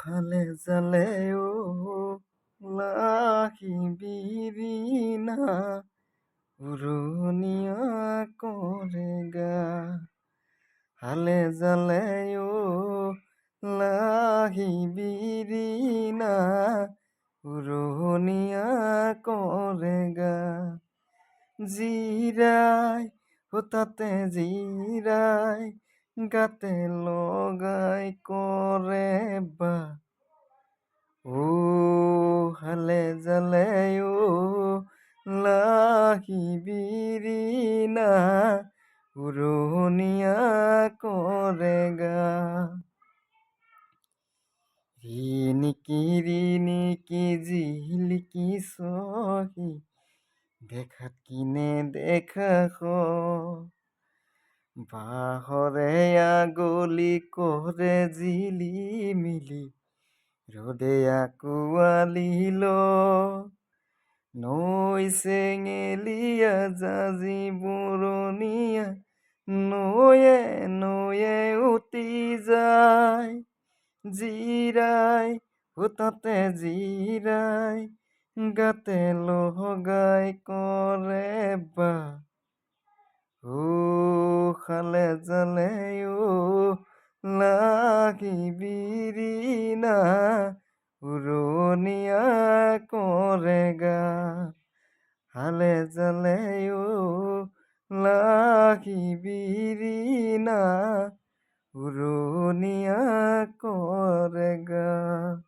হালে জালে ও লাহিবিৰি না উৰুনিয়া কৰে গা হালে জালে ও লাহিবিৰি না উৰুনিয়া কৰে গা জিৰাই তাতে জিৰাই গাতে লগাই কৰে বা ও হালে জালে ও লাহিবিৰি না উৰুনিয়া কৰে গা ৰিণিকি জিলিকি চহি দেখাত কিনে দেখা বাহরে আগলি করে জিলিমিলি রোদে আকুয়ালিল নই চেঙেলিয়া জাজি বুরনিয়া নয়ে নয়ে উটি যায় জিরাই তাতে জিরাই গাতে লগাই করে বা ও খালে জালে ও লাগিবিরি না উৰুনিয়া কৰে গা হালে জালে ও লাগিবিৰি না উৰুনিয়া কৰে গা